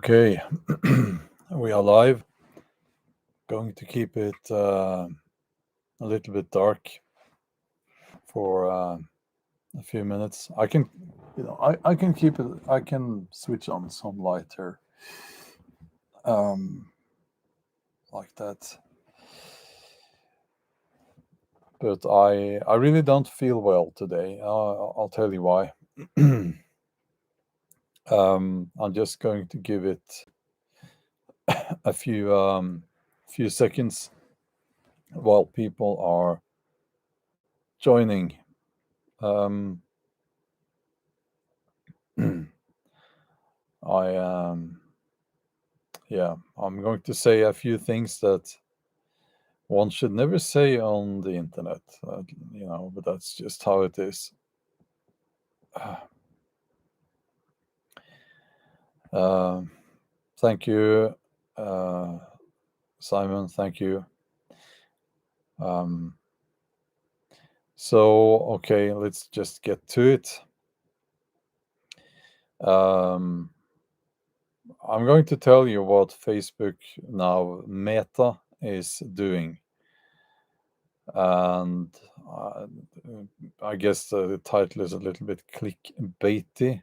Okay, we are live. Going to keep it a little bit dark for a few minutes. I can, I can keep it. I can switch on some light here, um, like that. But I really don't feel well today. I'll tell you why. I'm just going to give it a few seconds while people are joining. Um, I yeah, I'm going to say a few things that one should never say on the internet, but that's just how it is. Thank you, uh, Simon. Thank you. Um, okay, let's just get to it. Um, I'm going to tell you what Facebook now Meta is doing. And I guess the title is a little bit clickbaity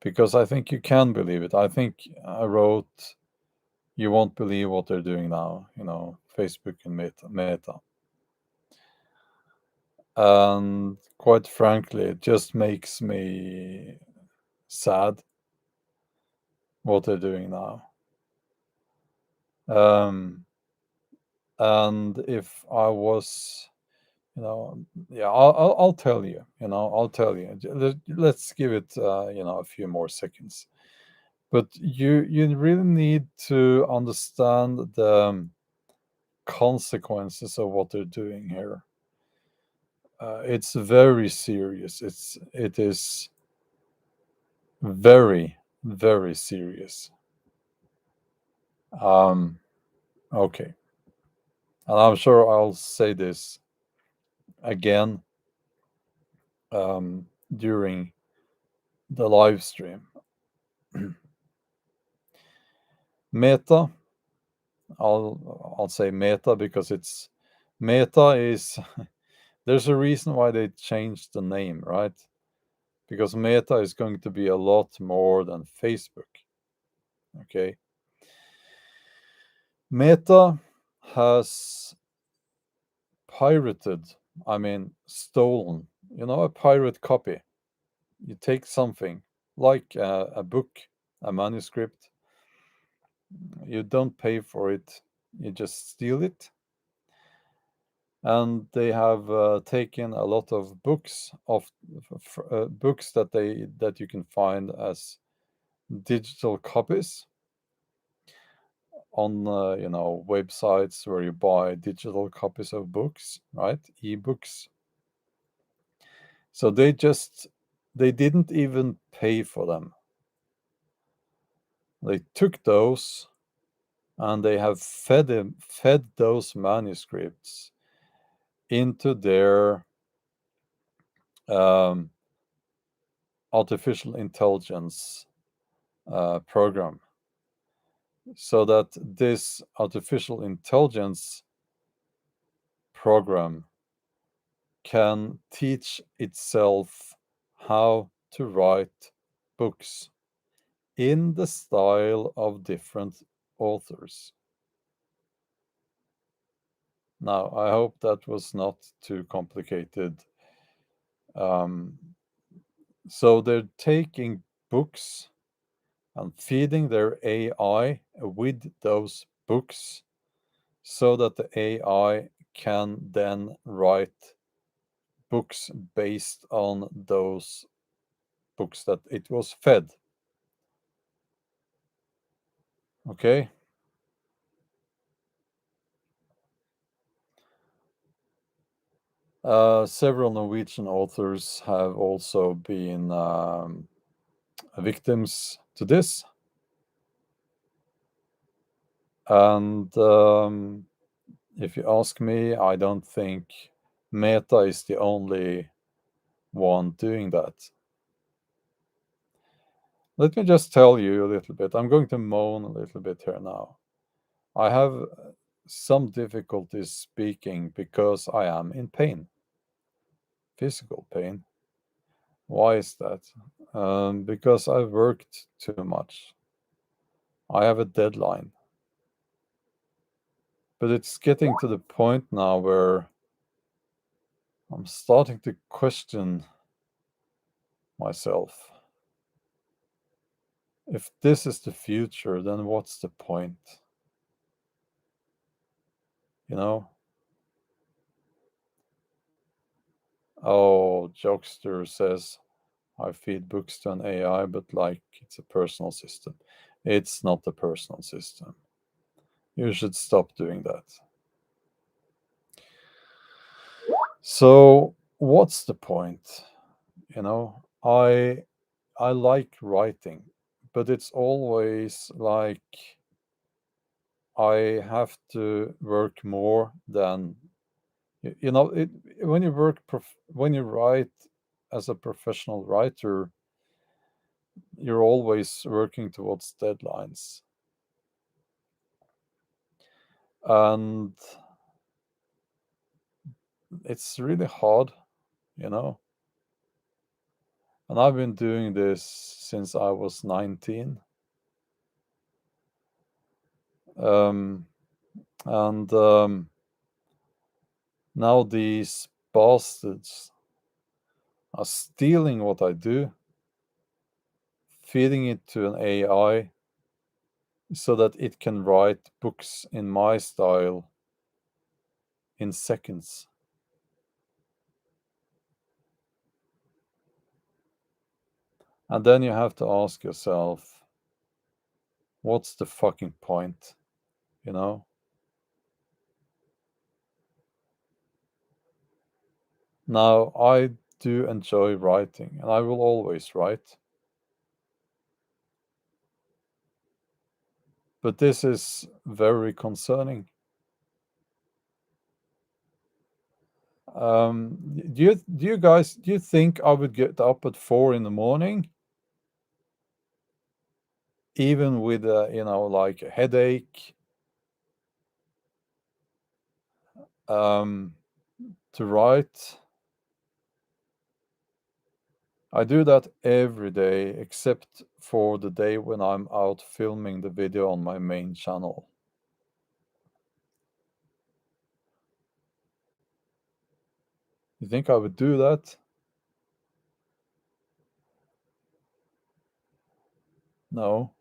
because I think you can believe it. I think I wrote, "You won't believe what they're doing now." Facebook and Meta, and quite frankly, it just makes me sad what they're doing now. And if I was yeah, I'll tell you. I'll tell you. Let's give it a few more seconds. But you really need to understand the consequences of what they're doing here. It's very serious. It is very, very serious. Okay, and I'm sure I'll say this again during the live stream. Meta, I'll say Meta because it's Meta is there's a reason why they changed the name, right? Because Meta is going to be a lot more than Facebook. Okay. Meta has pirated, stolen, a pirate copy. You take something like a book, a manuscript, you don't pay for it, you just steal it. And they have taken a lot of books books that you can find as digital copies on websites where you buy digital copies of books, right? Ebooks. So they didn't even pay for them. They took those and they have fed those manuscripts into their um, artificial intelligence program, so that this artificial intelligence program can teach itself how to write books in the style of different authors. Now, I hope that was not too complicated. So they're taking books and feeding their AI with those books so that the AI can then write books based on those books that it was fed. Okay? Several Norwegian authors have also been victims to this. And if you ask me, I don't think Meta is the only one doing that. Let me just tell you a little bit. I'm going to moan a little bit here now. I have some difficulties speaking because I am in pain, physical pain. Why is that? Because I've worked too much. I have a deadline. But it's getting to the point now where I'm starting to question myself. If this is the future, then what's the point? You know? Oh, Jokester says, I feed books to an AI, but like it's a personal system. It's not a personal system. You should stop doing that. So, what's the point? You know, I like writing, but it's always like I have to work more than you know it when you when you write as a professional writer, you're always working towards deadlines. And it's really hard, you know. And I've been doing this since I was 19. Um, and now these bastards are stealing what I do, feeding it to an AI so that it can write books in my style in seconds. And then you have to ask yourself, what's the fucking point? You know? Now, I do enjoy writing, and I will always write. But this is very concerning. Do you think I would get up at 4 in the morning, even with a like a headache, um, to write? I do that every day except for the day when I'm out filming the video on my main channel. You think I would do that? No.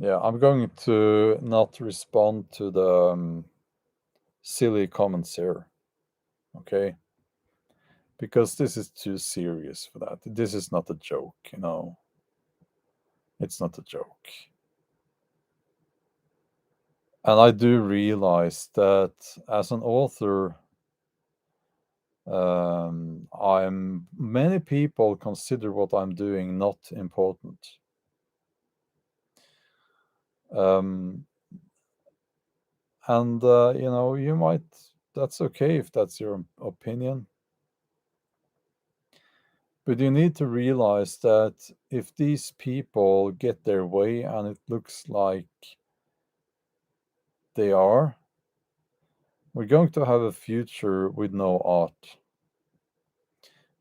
Yeah, I'm going to not respond to the silly comments here, okay? Because this is too serious for that. This is not a joke, you know. It's not a joke. And I do realize that as an author, I'm many people consider what I'm doing not important. Um, and you might that's okay if that's your opinion. But you need to realize that if these people get their way and it looks like they are, we're going to have a future with no art.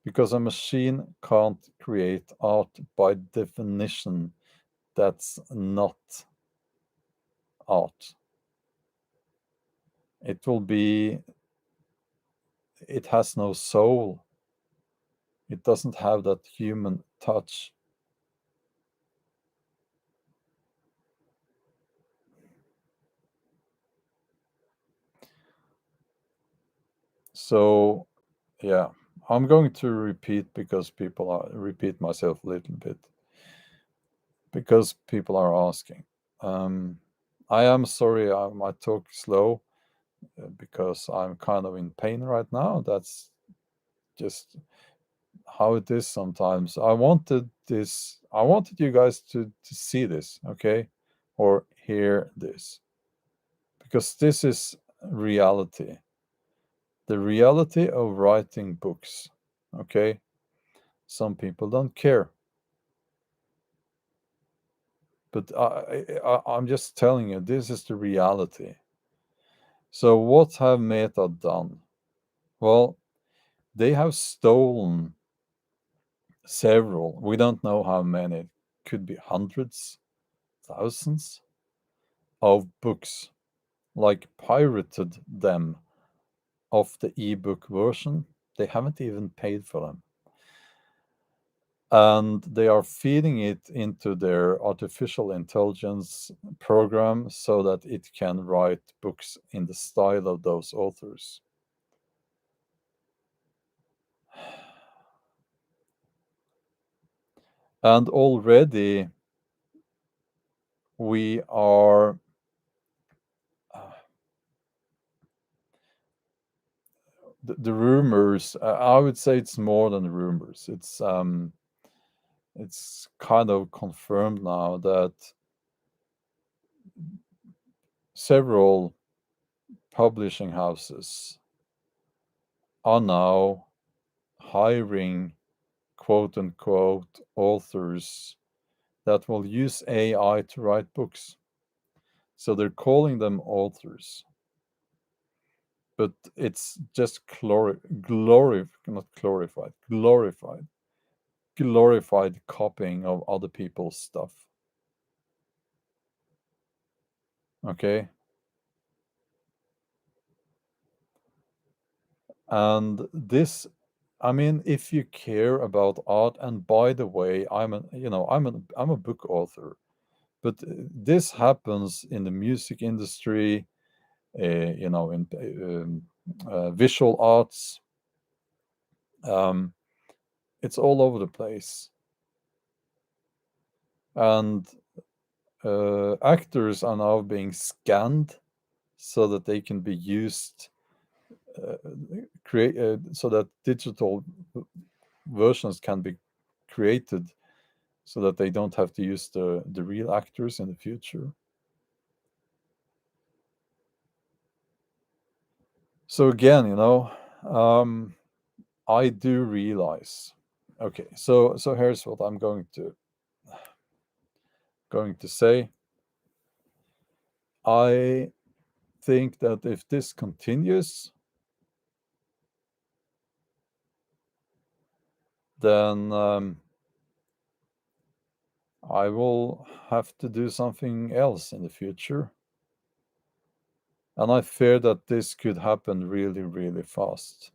Because a machine can't create art by definition. That's not art. It will be, it has no soul. It doesn't have that human touch. So, yeah, I'm going to repeat because people are repeat myself a little bit because people are asking. Um, I am sorry I might talk slow because I'm kind of in pain right now. That's just how it is sometimes. I wanted you guys to see this, okay? Or hear this because this is reality, the reality of writing books. Okay, some people don't care, but I'm just telling you, this is the reality. So what have Meta done? Well, they have stolen several. We don't know how many. It could be hundreds, thousands of books, like pirated them off the ebook version. They haven't even paid for them. And they are feeding it into their artificial intelligence program so that it can write books in the style of those authors. And already we are uh, the rumors. I would say it's more than rumors. It's kind of confirmed now that several publishing houses are now hiring quote unquote authors that will use AI to write books. So they're calling them authors, but it's just not glorified copying of other people's stuff. Okay. And this, I mean, if you care about art, and by the way, I'm a book author, but this happens in the music industry, in visual arts. Um, it's all over the place, and actors are now being scanned so that they can be used, uh, create so that digital versions can be created so that they don't have to use the real actors in the future. So again, I do realize. Okay, so here's what I'm going to say. I think that if this continues, then I will have to do something else in the future. And I fear that this could happen really, really fast.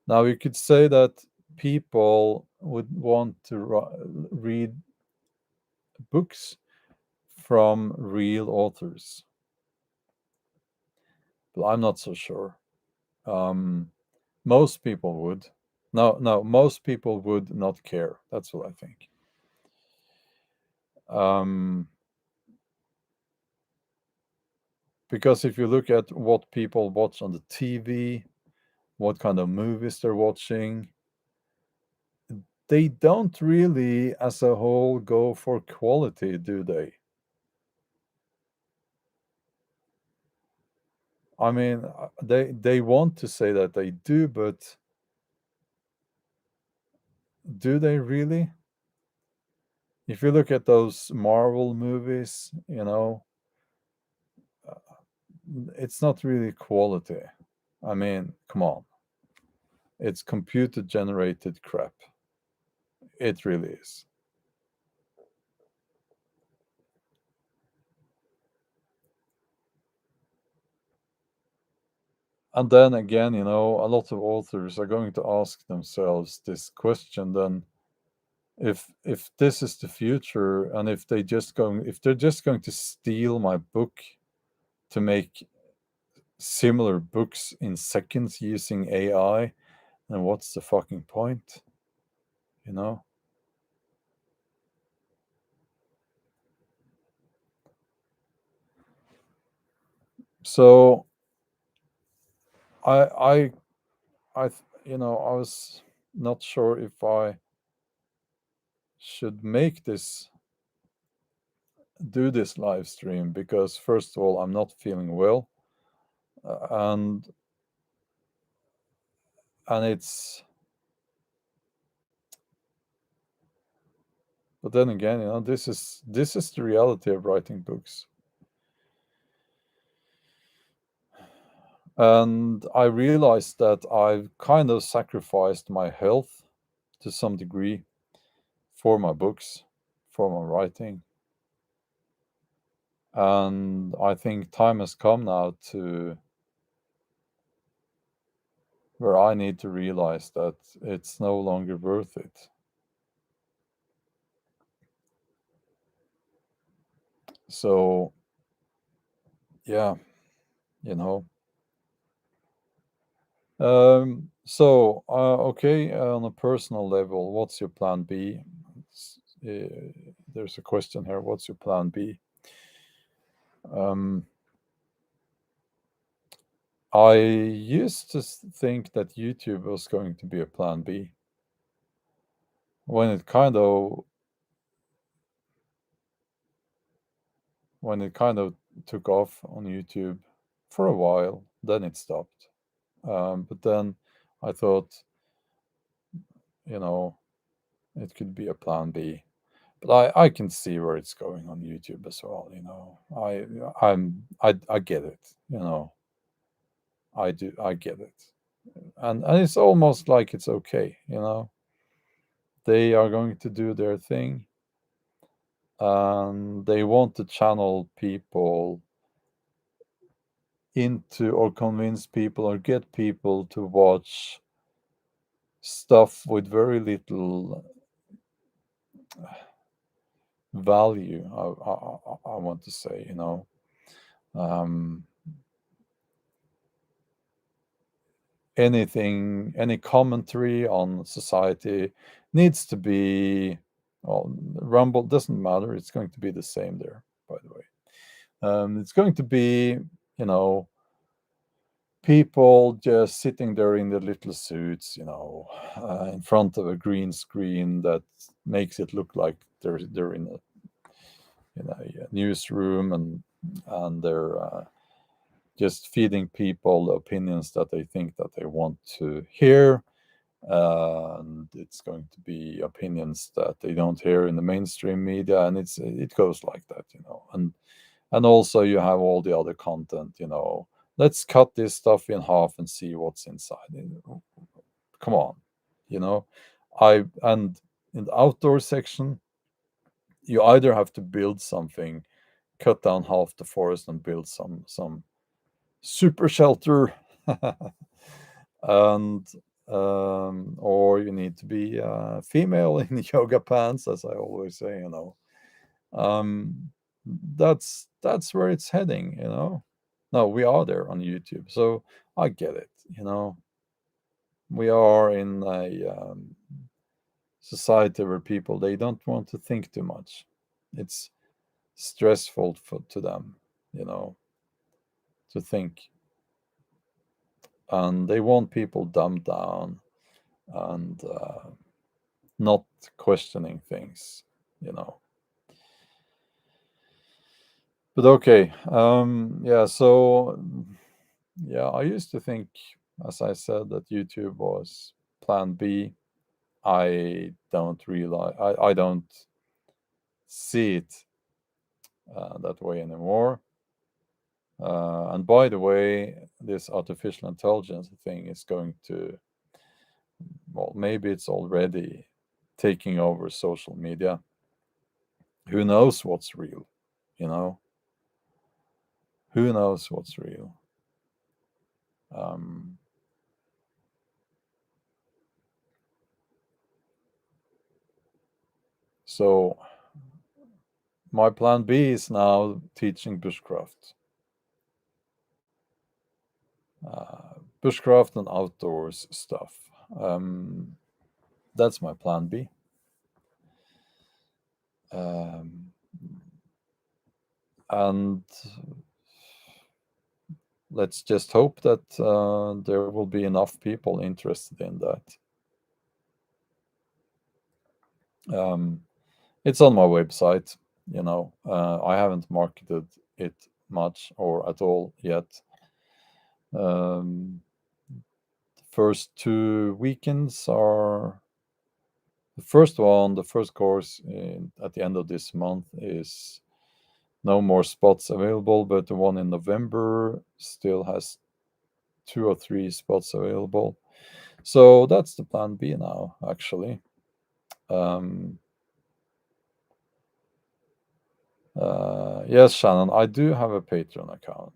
Now, you could say that people would want to read books from real authors, but I'm not so sure. Um, most people would. No, no, most people would not care. That's what I think. Um, because if you look at what people watch on the TV, what kind of movies they're watching, they don't really, as a whole, go for quality, do they? I mean, they want to say that they do, but do they really? If you look at those Marvel movies, uh, it's not really quality. I mean, come on. It's computer generated crap. It really is. And then again, a lot of authors are going to ask themselves this question then, if this is the future, and if they're just going to steal my book to make similar books in seconds using AI, then what's the fucking point? You know? So I I I was not sure if I should make this do this live stream because, first of all, I'm not feeling well, and it's. But then again, this is the reality of writing books. And I realized that I've kind of sacrificed my health to some degree for my books, for my writing. And I think time has come now to where I need to realize that it's no longer worth it. So, yeah, you know. Okay, on a personal level, what's your plan B? There's a question here. What's your plan B? Um, I used to think that YouTube was going to be a plan B. When it kind of when it kind of took off on YouTube for a while, then it stopped. But then I thought, you know, it could be a plan B. But I can see where it's going on YouTube as well. I get it. I do. I get it, and it's almost like it's okay. They are going to do their thing, and they want to channel people into or convince people or get people to watch stuff with very little value. I want to say, um, any commentary on society needs to be. Well, Rumble doesn't matter. It's going to be the same there, by the way. It's going to be, you know, people just sitting there in their little suits, in front of a green screen that makes it look like they're in a newsroom, and they're just feeding people the opinions that they think that they want to hear, and it's going to be opinions that they don't hear in the mainstream media, and it goes like that, and also you have all the other content, let's cut this stuff in half and see what's inside. Come on, you know. I and in the outdoor section, you either have to build something, cut down half the forest and build some super shelter, and or you need to be female in yoga pants, as I always say. um, that's where it's heading. No, we are there on YouTube, so I get it. We are in a society where people, they don't want to think too much. It's stressful to them, to think, and they want people dumbed down and not questioning things, you know. But okay, yeah. So yeah, I used to think, as I said, that YouTube was Plan B. I don't realize, I don't see it that way anymore. And by the way, this artificial intelligence thing is going to, well, maybe it's already taking over social media. Who knows what's real? You know, who knows what's real? Um, so my plan B is now teaching bushcraft. Bushcraft and outdoors stuff. That's my plan B. Um, and let's just hope that there will be enough people interested in that. It's on my website. I haven't marketed it much or at all yet. Um, the first two weekends are the first one, the first course at the end of this month is no more spots available, but the one in November still has two or three spots available. So that's the plan B now, actually. Um, yes, Shannon, I do have a Patreon account.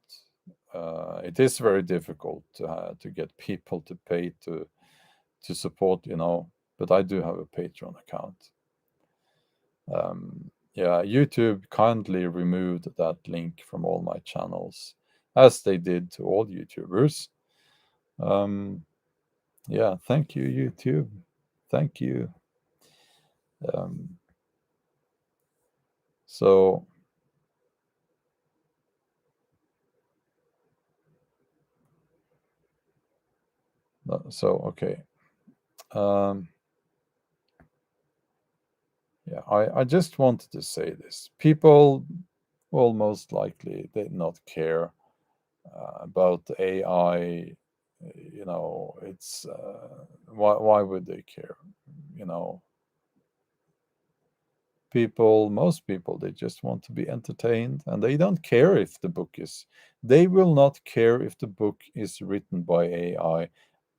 It is very difficult to get people to pay to support, but I do have a Patreon account. Yeah, YouTube kindly removed that link from all my channels, as they did to all YouTubers. Um, yeah, thank you, YouTube. Thank you. Um, so, okay. Um, yeah, I just wanted to say this. People will most likely they not care about the AI. It's why would they care? You know, most people, they just want to be entertained, and they don't care if the book is. They will not care if the book is written by AI.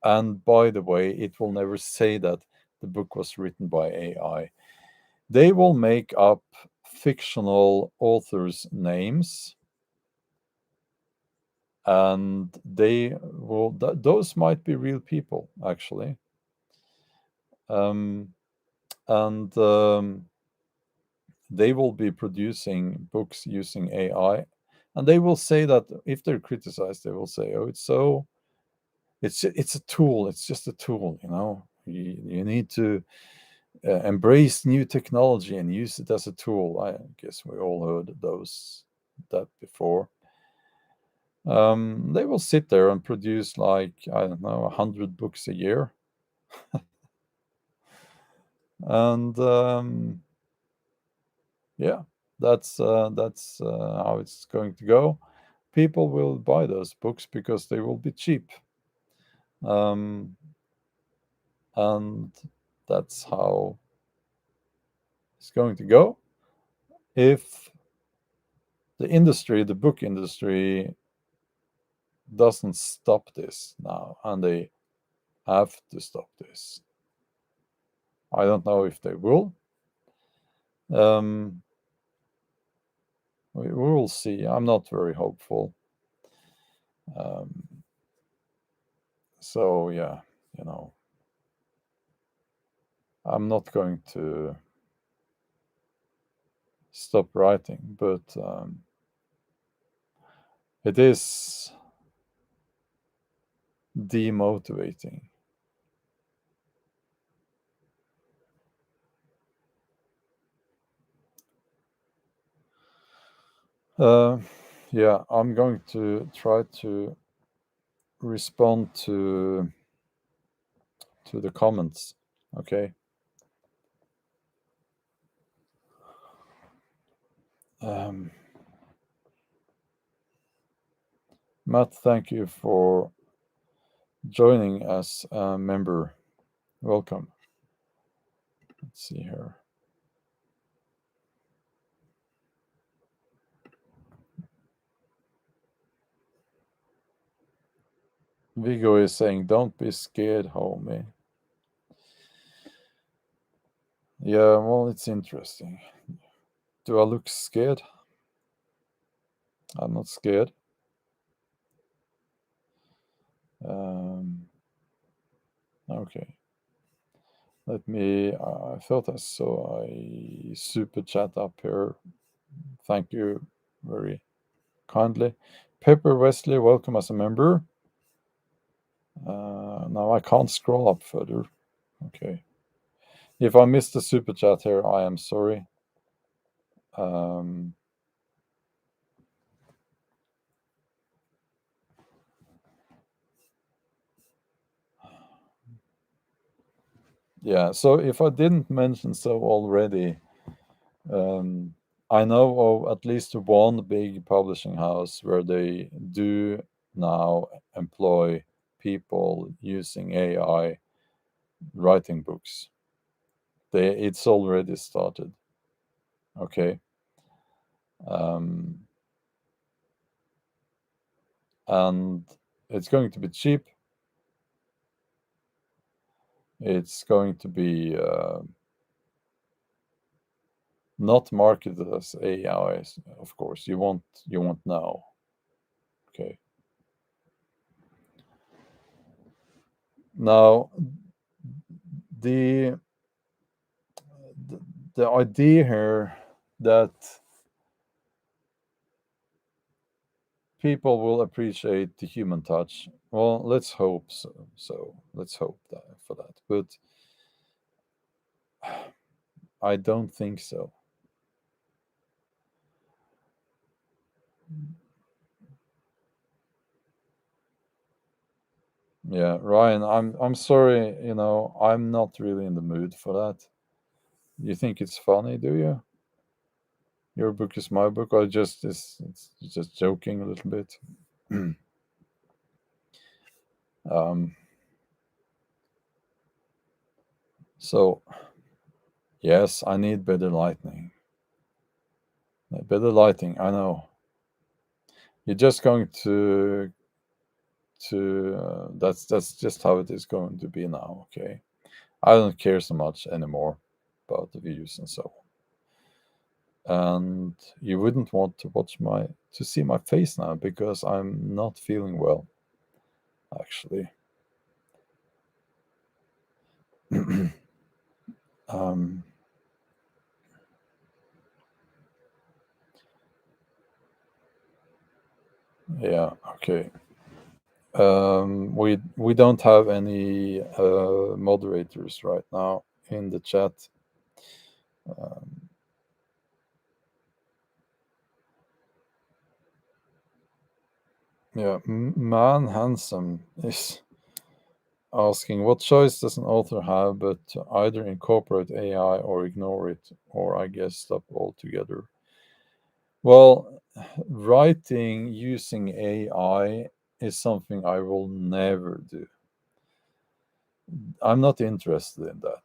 And by the way, it will never say that the book was written by AI. They will make up fictional authors' names, and those might be real people, actually. Um, and They will be producing books using AI, and they will say that if they're criticized, they will say, "Oh, it's a tool. It's just a tool. You need to embrace new technology and use it as a tool." I guess we all heard that before. They will sit there and produce like I don't know 100 books a year, and yeah, that's how it's going to go. People will buy those books because they will be cheap, um, and that's how it's going to go. If the book industry, doesn't stop this now, and they have to stop this. I don't know if they will. Um, we will see. I'm not very hopeful. Um, so yeah, you know, I'm not going to stop writing, but it is demotivating. Uh, yeah, I'm going to try to respond to the comments. Okay. Um, Matt, thank you for joining as a member. Welcome. Let's see here. Vigo is saying, "Don't be scared, homie." Yeah, well, it's interesting. Do I look scared? I'm not scared. Um, okay. Let me. I thought I saw a super chat up here. Thank you very kindly. Pepper Wesley, welcome as a member. Now I can't scroll up further. Okay. If I missed the super chat here, I am sorry. Um, yeah, so if I didn't mention so already, um, I know of at least one big publishing house where they do now employ people using AI writing books. It's already started. Okay. Um, and it's going to be cheap. It's going to be not marketed as AI, of course. You won't know. Okay. Now, the the, the idea here that people will appreciate the human touch. Well, let's hope so. So let's hope that for that. But I don't think so. Yeah, Ryan, I'm sorry, I'm not really in the mood for that. You think it's funny, do you? Your book is my book, or just it's just joking a little bit. um, so yes, I need better lighting. Better lighting. I know. You're just going to that's just how it is going to be now. Okay, I don't care so much anymore about the views and so on. And you wouldn't want to see my face now because I'm not feeling well, actually. um, yeah. Okay. We don't have any moderators right now in the chat. Um, yeah, Man Handsome is asking, what choice does an author have but to either incorporate AI or ignore it, or I guess stop altogether? Well, writing using AI is something I will never do. I'm not interested in that.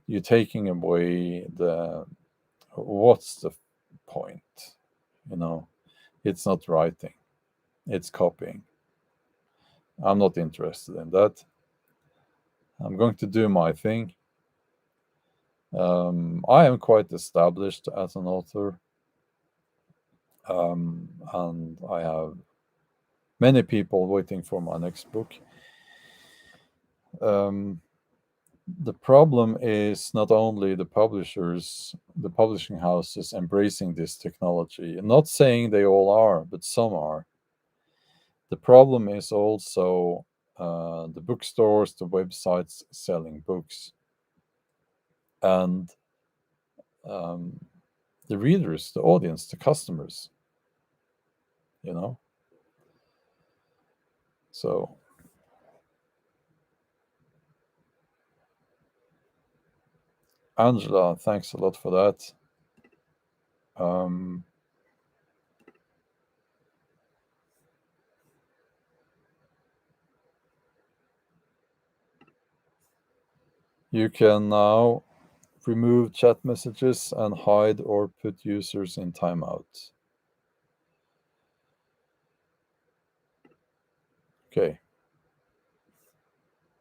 You're taking away what's the point? You know, it's not writing, it's copying. I'm not interested in that. I'm going to do my thing. I am quite established as an author, and I have many people waiting for my next book. Um, the problem is not only the publishing houses embracing this technology. I'm not saying they all are, but some are. The problem is also the bookstores, the websites selling books, and um, the readers, the audience, the customers. You know, so Angela, thanks a lot for that. Um, you can now remove chat messages and hide or put users in timeout. Okay,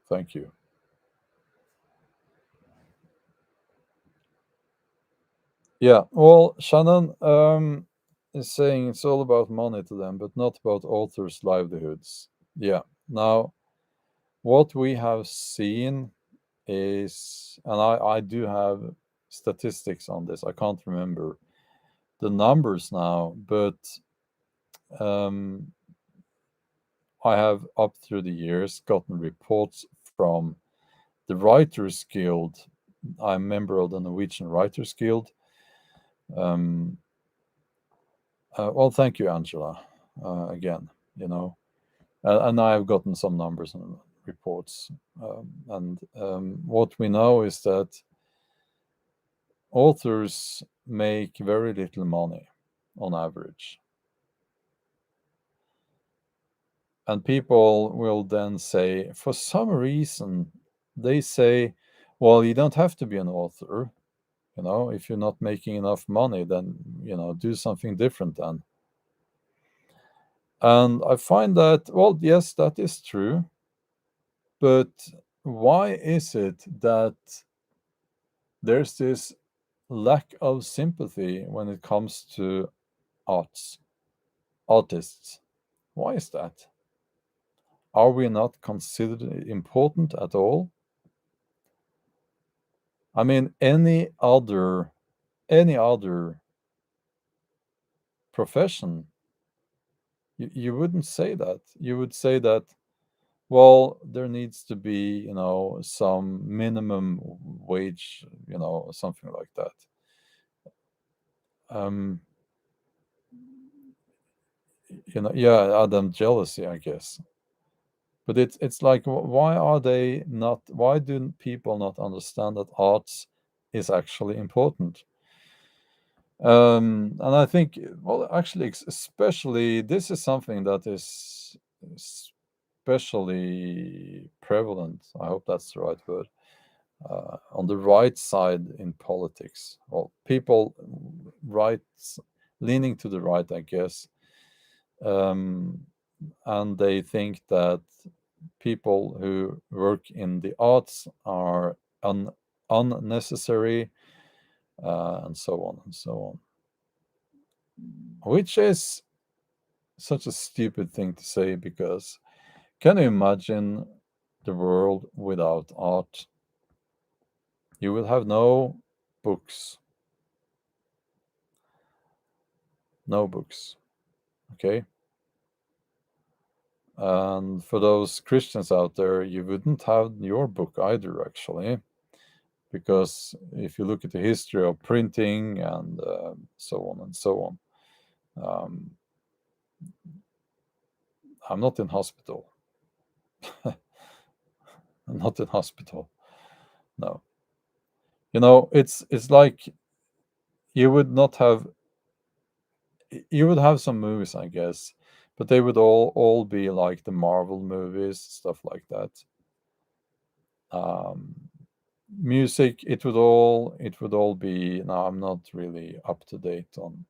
thank you. Yeah, well, Shannon is saying it's all about money to them, but not about authors' livelihoods. Yeah, now what we have seen is, and I do have statistics on this, I can't remember the numbers now, but um, I have up through the years gotten reports from the Writers Guild. I'm a member of the Norwegian Writers Guild. Um, well, thank you, Angela. Again, you know, and I have gotten some numbers and reports. And what we know is that authors make very little money on average. And people will then say, for some reason, they say, well, you don't have to be an author. If you're not making enough money, then, do something different then. And I find that, well, yes, that is true. But why is it that there's this lack of sympathy when it comes to artists? Why is that? Are we not considered important at all? I mean, any other profession, you wouldn't say that. You would say that, well, there needs to be, some minimum wage, something like that. Um, yeah, Adam jealousy, I guess. But it's like, why do people not understand that arts is actually important? And I think, well, actually, especially this is something that is especially prevalent. I hope that's the right word. On the right side in politics, well, people right leaning to the right, I guess, um, and they think that people who work in the arts are unnecessary, and so on and so on, which is such a stupid thing to say, because can you imagine the world without art? You will have no books. No books. Okay? And for those Christians out there, you wouldn't have your book either, actually, because if you look at the history of printing and so on and so on, um, I'm not in hospital. I'm not in hospital. No. It's like you would not have you would have some movies, I guess, but they would all be like the Marvel movies, stuff like that. Um, music, it would all be. Now, I'm not really up to date on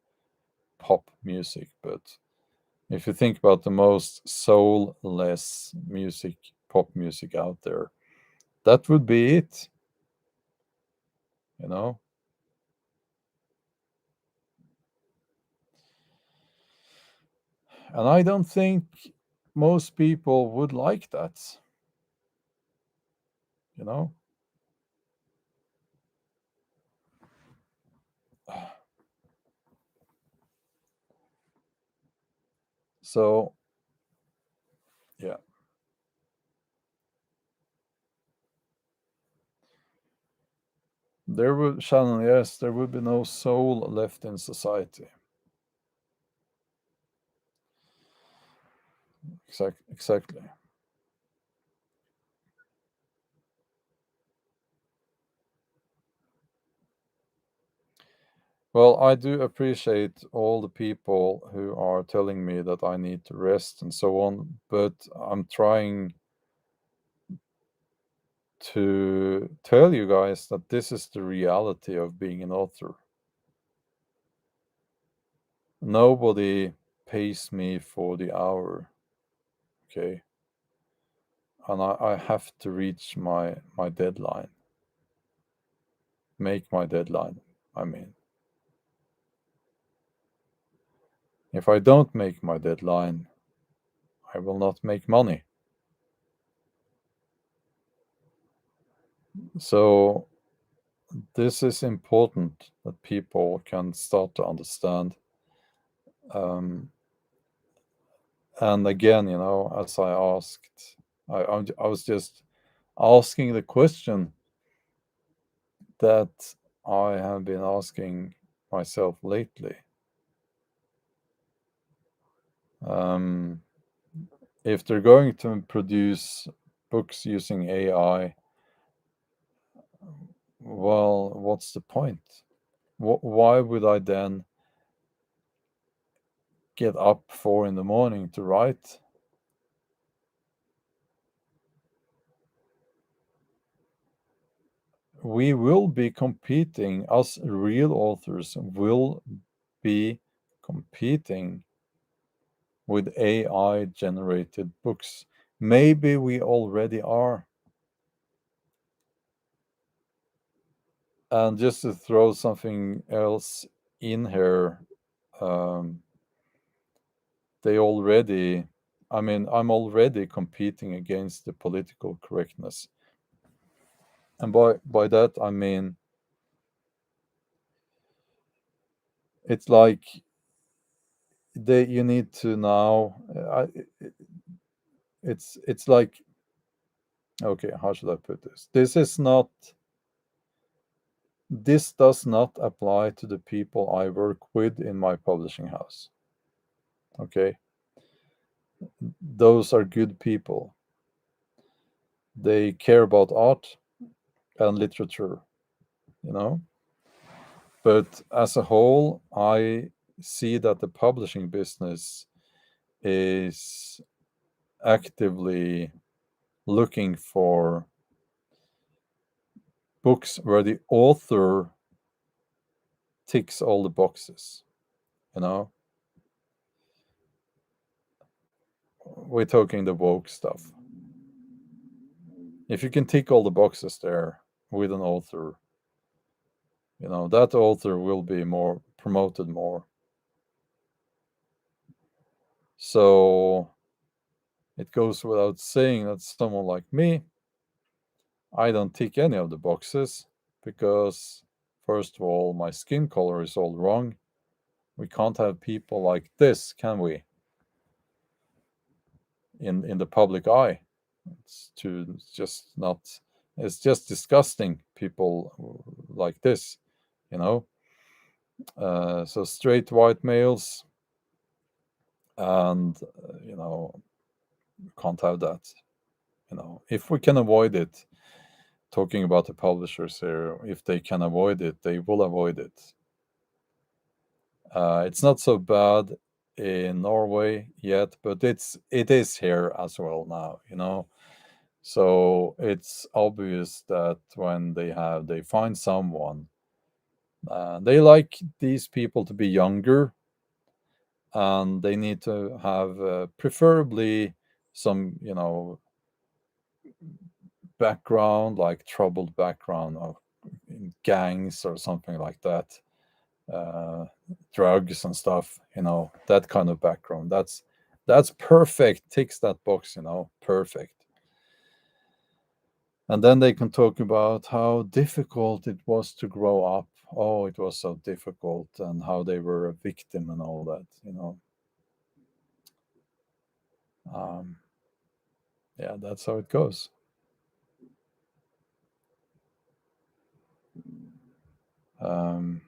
pop music, but if you think about the most soulless music, pop music out there, that would be it. You know, and I don't think most people would like that. You know, so yeah. There would, Shannon, yes, there would be no soul left in society. Exactly. Well, I do appreciate all the people who are telling me that I need to rest and so on, but I'm trying to tell you guys that this is the reality of being an author. Nobody pays me for the hour, okay? And I have to reach my deadline, make my deadline, I mean. If I don't make my deadline, I will not make money. So this is important that people can start to understand. Um, and again, as I asked, I was just asking the question that I have been asking myself lately. Um, if they're going to produce books using AI, well, what's the point? Why would I then get up 4 in the morning to write? We will be competing, us real authors will be competing with AI generated books. Maybe we already are. And just to throw something else in here, um, they already, I mean, I'm already competing against the political correctness. And by that, I mean, it's like you need to now, it's like, okay, how should I put this? This does not apply to the people I work with in my publishing house. Okay, those are good people. They care about art and literature, you know. But as a whole, I see that the publishing business is actively looking for books where the author ticks all the boxes, you know. We're talking the woke stuff. If you can tick all the boxes there with an author, you know, that author will be more promoted more. So it goes without saying that someone like me, I don't tick any of the boxes because, first of all, my skin color is all wrong. We can't have people like this, can we? In the public eye, it's just not. It's just disgusting. People like this, you know. So straight white males, and you know, can't have that. You know, if we can avoid it, talking about the publishers here, if they can avoid it, they will avoid it. It's not so bad in Norway yet, but it is here as well now, you know. So it's obvious that when they find someone, they like these people to be younger, and they need to have preferably some, you know, background, like troubled background of gangs or something like that, uh, drugs and stuff, you know, that kind of background. That's perfect. Ticks that box, you know, perfect. And then they can talk about how difficult it was to grow up. Oh, it was so difficult, and how they were a victim and all that, you know. Um, yeah, that's how it goes. Um,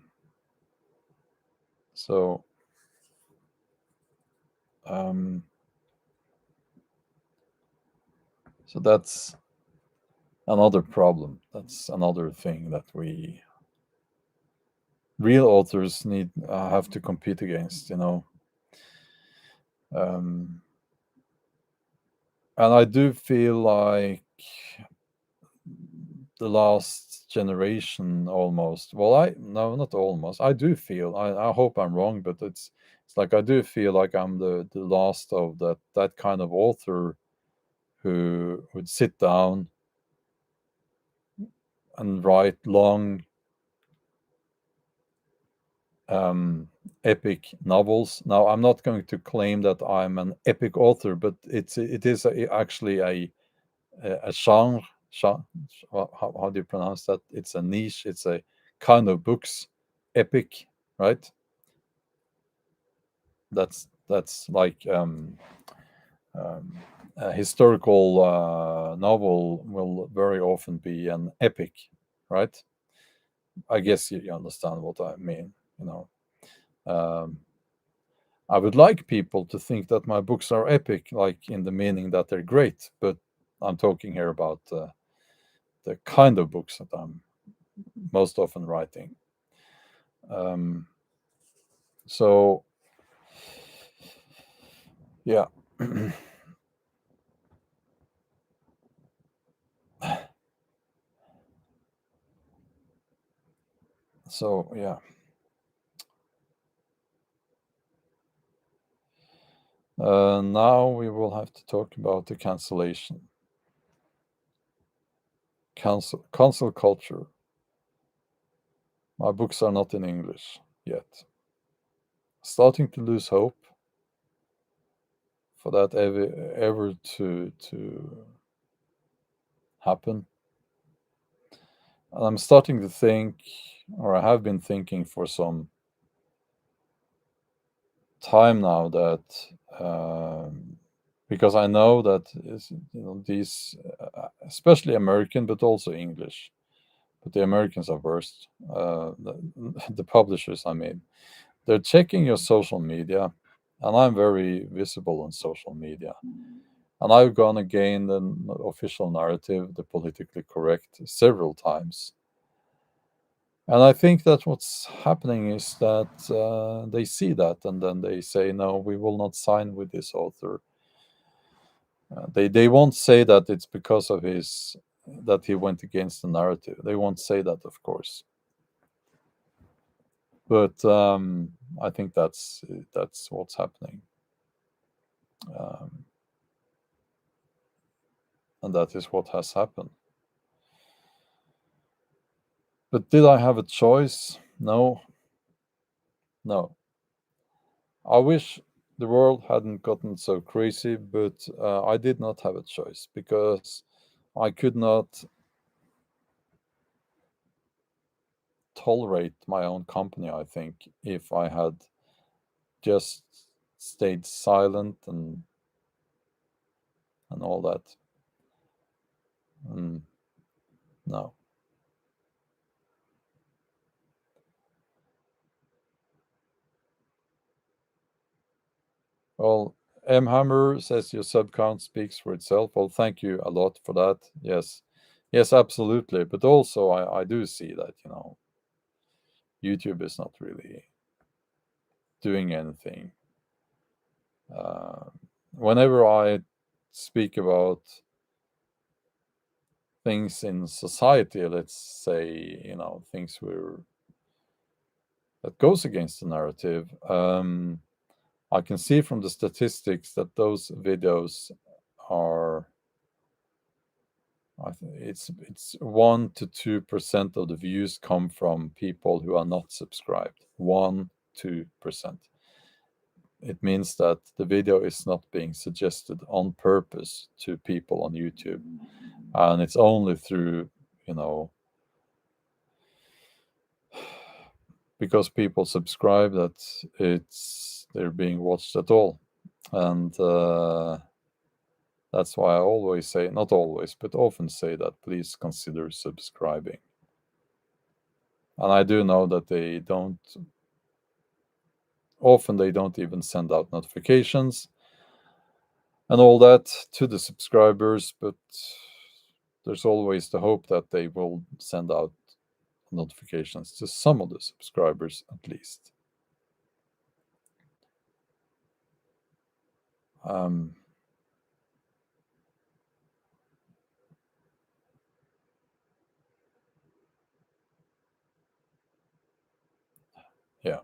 so, um, so that's another problem. That's another thing that we real authors need have to compete against, you know. Um, and I do feel like the last generation almost. Well, I no, not almost. I do feel. I hope I'm wrong, but it's like I do feel like I'm the last of that kind of author who would sit down and write long epic novels. Now, I'm not going to claim that I'm an epic author, but actually a genre. How do you pronounce that? It's a niche. It's a kind of books, epic, right? That's like a historical novel will very often be an epic, right? I guess you understand what I mean. You know, um, I would like people to think that my books are epic, like in the meaning that they're great. But I'm talking here about the kind of books that I'm most often writing. Um, so yeah, so yeah. Now we will have to talk about the cancellation, cancel culture. My books are not in English yet. Starting to lose hope for that ever to happen. And I'm starting to think, or I have been thinking for some time now that because I know that these, especially American, but also English, but the Americans are worst. The publishers, I mean, they're checking your social media, and I'm very visible on social media. And I've gone again the official narrative, the politically correct, several times. And I think that what's happening is that they see that and then they say, no, we will not sign with this author. They won't say that it's because of his that he went against the narrative. They won't say that, of course. But I think that's what's happening, um, and that is what has happened. But did I have a choice? No, no. I wish the world hadn't gotten so crazy, but I did not have a choice because I could not tolerate my own company, I think, if I had just stayed silent and all that. Mm, no. Well, M. Hammer says your sub count speaks for itself. Well, thank you a lot for that. Yes. Yes, absolutely. But also, I do see that, YouTube is not really doing anything. Uh, Whenever I speak about things in society, let's say, things that goes against the narrative, I can see from the statistics that those videos are, it's 1 to 2% of the views come from people who are not subscribed. 1-2%. It means that the video is not being suggested on purpose to people on YouTube, and it's only through, you know, because people subscribe that they're being watched at all, and that's why I always say, not always, but often say that please consider subscribing. And I do know that they don't even send out notifications and all that to the subscribers, but there's always the hope that they will send out notifications to some of the subscribers at least. Um, yeah.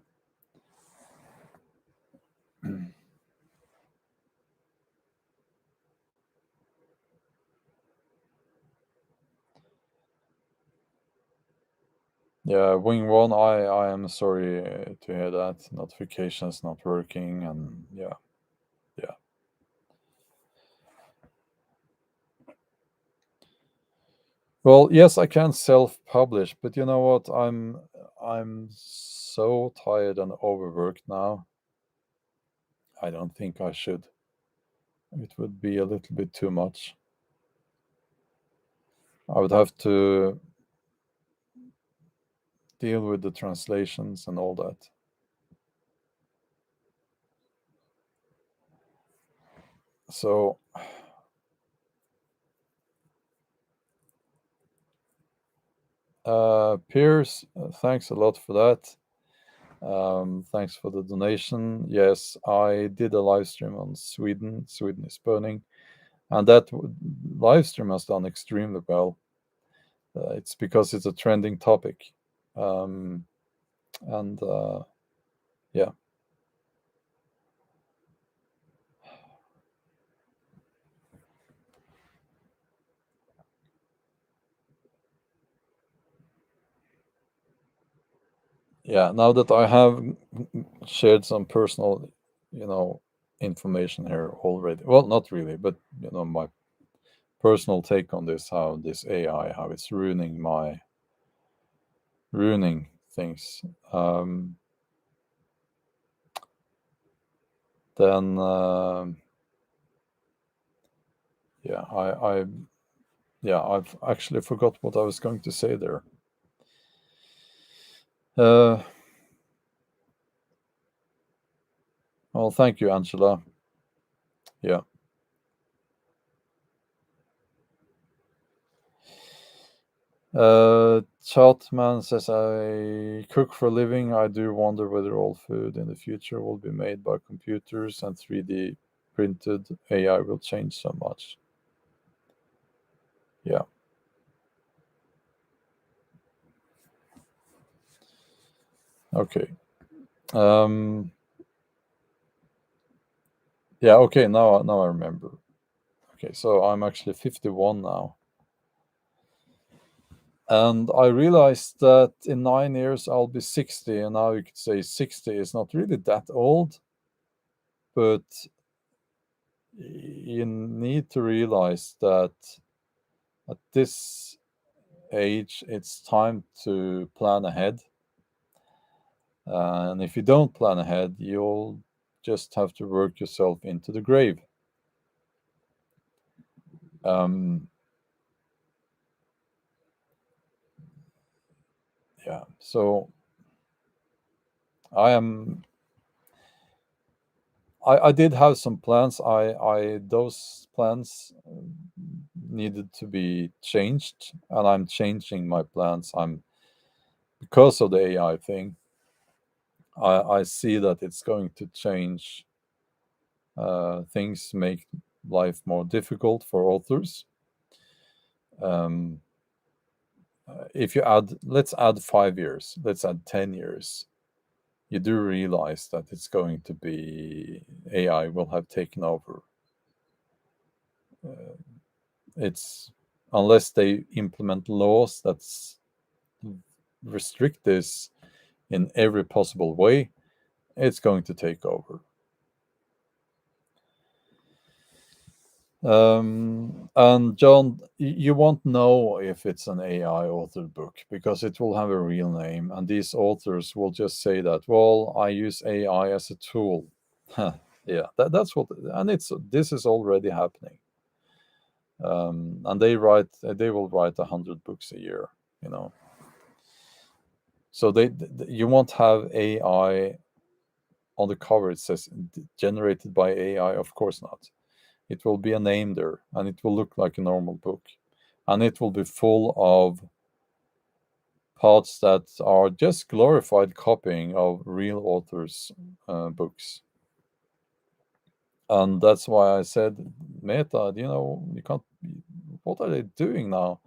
Yeah, Wing One, I am sorry to hear that notifications not working, and yeah, yeah. Well, yes, I can self-publish, but you know what? I'm so tired and overworked now. I don't think I should. It would be a little bit too much. I would have to deal with the translations and all that. So, Piers, thanks a lot for that. Thanks for the donation. Yes, I did a live stream on Sweden. Sweden is burning, and that live stream has done extremely well. It's because it's a trending topic, um, and yeah, yeah. Now that I have shared some personal, you know, information here already. Well, not really, but my personal take on this, how this AI, how it's ruining things. Then yeah, I've actually forgot what I was going to say there. Uh, well, thank you, Angela. Yeah. Chatman says, I cook for a living. I do wonder whether all food in the future will be made by computers and 3D printed. AI will change so much. Yeah. Okay. Um, yeah. Okay. Now I remember. Okay. So I'm actually 51 now. And I realized that in 9 years I'll be 60. And now you could say 60 is not really that old, but you need to realize that at this age, it's time to plan ahead. And if you don't plan ahead, you'll just have to work yourself into the grave. Um, yeah. So I am. I did have some plans. I those plans needed to be changed, and I'm changing my plans. I'm because of the AI thing. I see that it's going to change things, make life more difficult for authors. Um, if you add, let's add 5 years, let's add 10 years, you do realize that it's going to be AI will have taken over. Uh, it's unless they implement laws that restrict this in every possible way, it's going to take over. And John, you won't know if it's an AI authored book because it will have a real name, and these authors will just say that, well, I use AI as a tool. Yeah, that's what, and this is already happening. And they will write 100 books a year, you know. So you won't have AI on the cover. It says generated by AI. Of course not. It will be a name there, and it will look like a normal book, and it will be full of parts that are just glorified copying of real authors' books. And that's why I said, Meta, you can't. What are they doing now?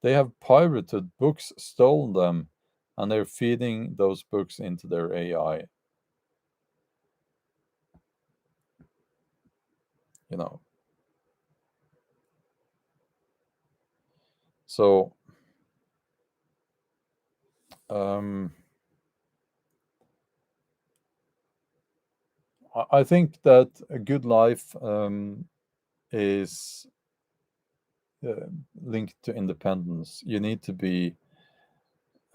They have pirated books, stolen them, and they're feeding those books into their AI. You know, so um, I think that a good life is uh, linked to independence. You need to be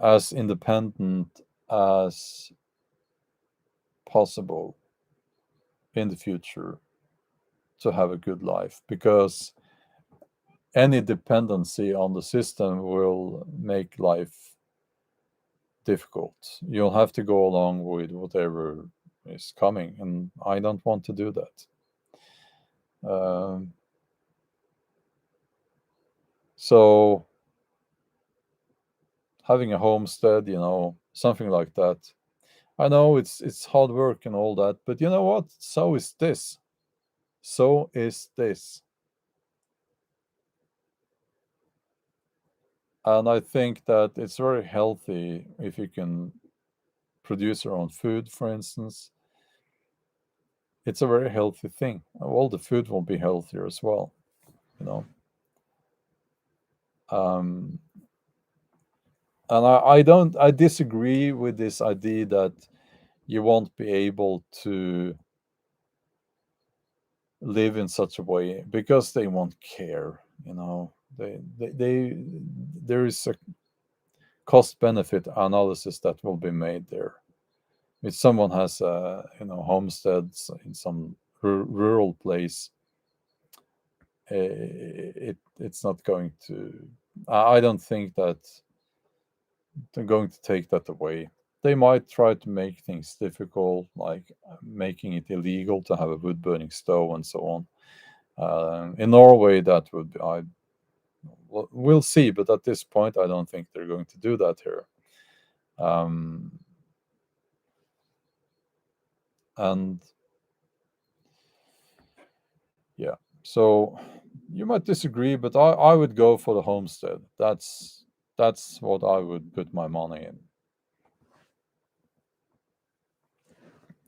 as independent as possible in the future to have a good life because any dependency on the system will make life difficult. You'll have to go along with whatever is coming, and I don't want to do that. Um, so having a homestead, something like that. I know it's hard work and all that, but you know what? So is this. So is this. And I think that it's very healthy if you can produce your own food, for instance. It's a very healthy thing. All the food will be healthier as well, you know. Um, and I disagree with this idea that you won't be able to live in such a way because they won't care, you know. They there is a cost benefit analysis that will be made there. If someone has homesteads in some rural place, it's not going to. I don't think that they're going to take that away. They might try to make things difficult, like making it illegal to have a wood burning stove and so on. In Norway, that would be, we'll see, but at this point, I don't think they're going to do that here. Um, and yeah, so you might disagree, but I would go for the homestead. That's what I would put my money in.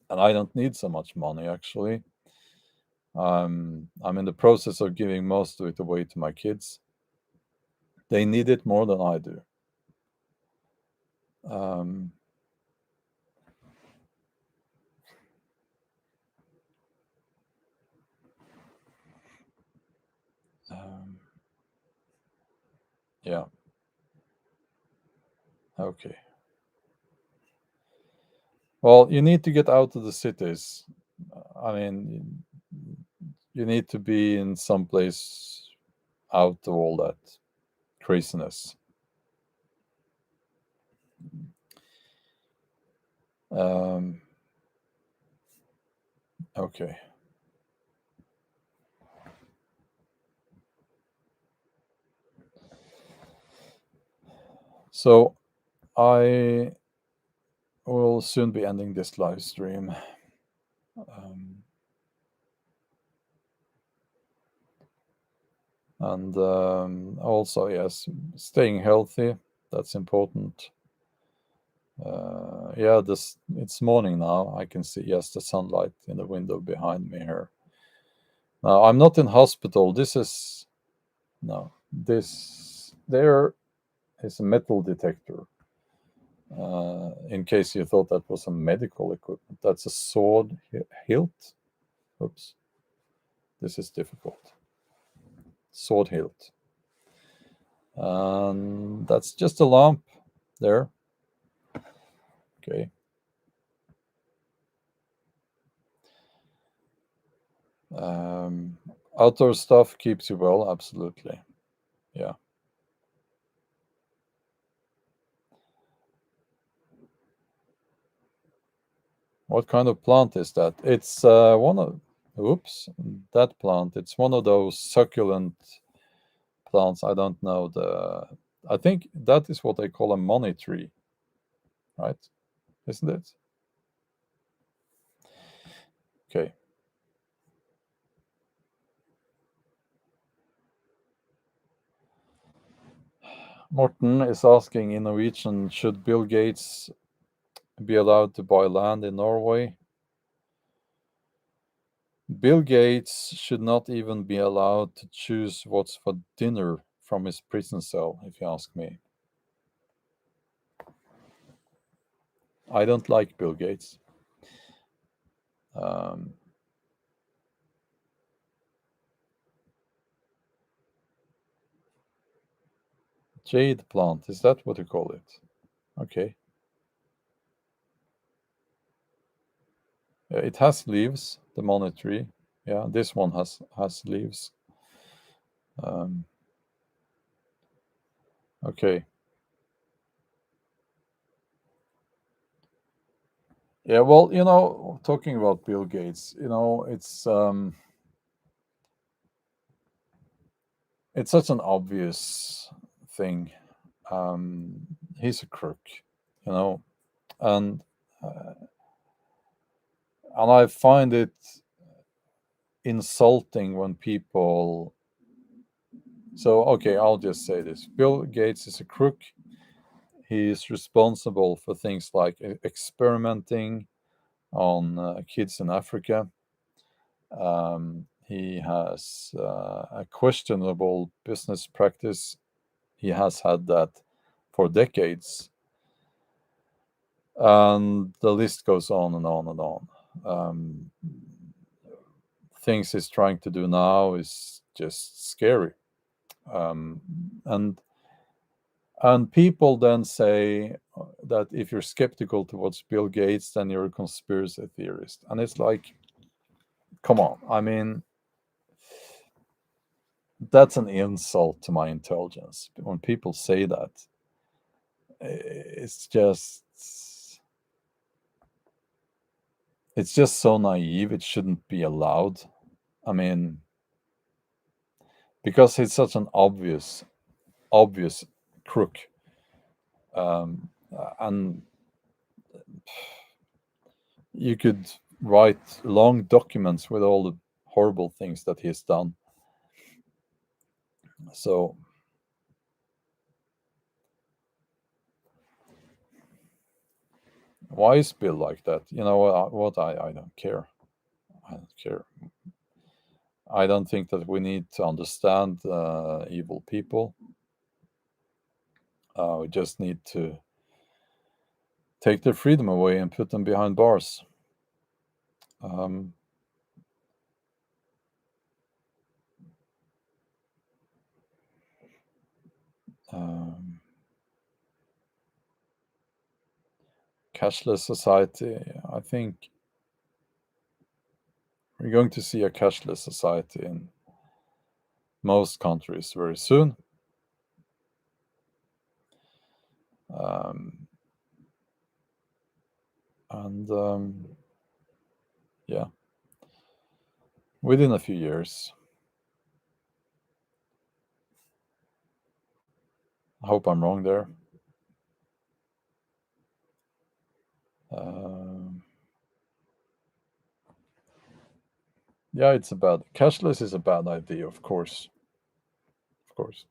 And I don't need so much money actually. I'm in the process of giving most of it away to my kids. They need it more than I do. Um, um, yeah. Okay. Well, you need to get out of the cities. I mean, you need to be in some place out of all that craziness. Um, okay. So I will soon be ending this live stream. Um, and also, yes, staying healthy. That's important. Yeah, this it's morning now. I can see, yes, the sunlight in the window behind me here. Now I'm not in hospital. This is no. This there is a metal detector. In case you thought that was a medical equipment, that's a sword hilt. Oops, this is difficult. Sword hilt. And that's just a lamp there. Okay. Um, Outdoor stuff keeps you well, absolutely. Yeah. What kind of plant is that? It's one of, oops, that plant. It's one of those succulent plants. I don't know I think that is what they call a money tree, right? Isn't it? Okay. Morten is asking in Norwegian, should Bill Gates be allowed to buy land in Norway? Bill Gates should not even be allowed to choose what's for dinner from his prison cell, if you ask me. I don't like Bill Gates. Um, Jade plant, is that what you call it? Okay. It has leaves, the money tree. Yeah, this one has leaves. Um, okay. Yeah, well, talking about Bill Gates, it's such an obvious thing. He's a crook, you know, and And I find it insulting when people. So, okay, I'll just say this: Bill Gates is a crook. He is responsible for things like experimenting on kids in Africa. He has a questionable business practice. He has had that for decades. And the list goes on and on and on. Um, Things he's trying to do now is just scary. Um, and and people then say that if you're skeptical towards Bill Gates, then you're a conspiracy theorist. And it's like, come on. I mean, that's an insult to my intelligence. When people say that, it's just so naive. It shouldn't be allowed. I mean, because it's such an obvious crook. And you could write long documents with all the horrible things that he's done. So why is Bill like that? You know what? I don't care. I don't care. I don't think that we need to understand evil people. We just need to take their freedom away and put them behind bars. Um, um, Cashless society. I think we're going to see a cashless society in most countries very soon. Um, and yeah, within a few years. I hope I'm wrong there. Um, yeah, it's a bad. Cashless is a bad idea, of course. Of course.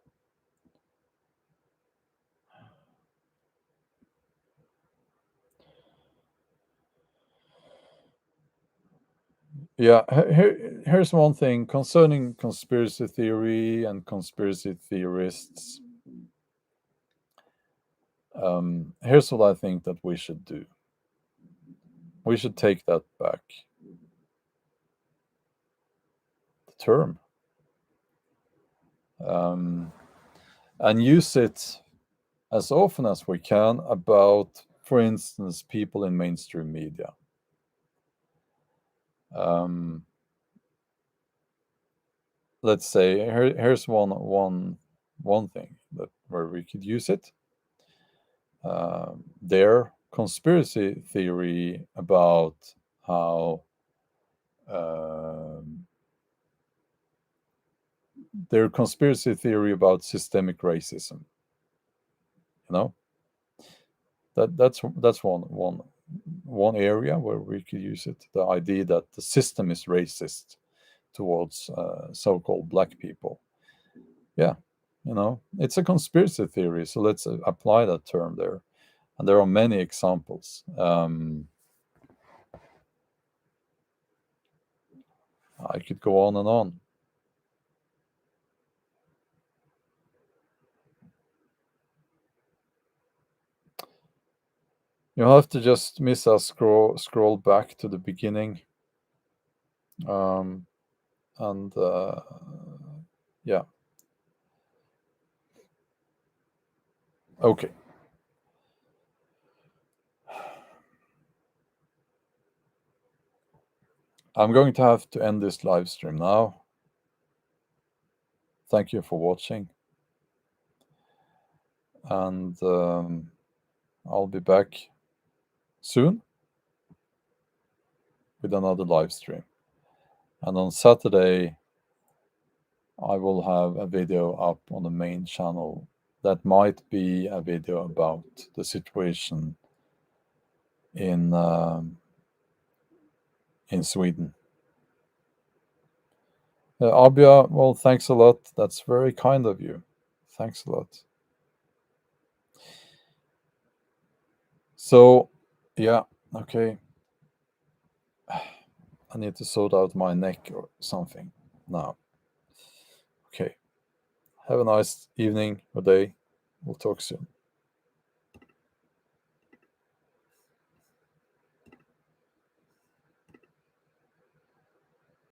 Yeah, here's one thing concerning conspiracy theory and conspiracy theorists. Here's what I think that we should do. We should take that back. The term. Um, and use it as often as we can about, for instance, people in mainstream media. Um, let's say here's one thing that where we could use it. Their conspiracy theory about how um, their conspiracy theory about systemic racism. You know that's one area where we could use it. The idea that the system is racist towards so-called black people. Yeah, it's a conspiracy theory, so let's apply that term there. And there are many examples. I could go on and on. You have to just miss us scroll back to the beginning. Um, and yeah, okay. I'm going to have to end this live stream now. Thank you for watching, and I'll be back soon with another live stream. And on Saturday, I will have a video up on the main channel that might be a video about the situation in Sweden. Abia, well, thanks a lot. That's very kind of you. Thanks a lot. So, yeah, okay. I need to sort out my neck or something now. Okay. Have a nice evening or day. We'll talk soon.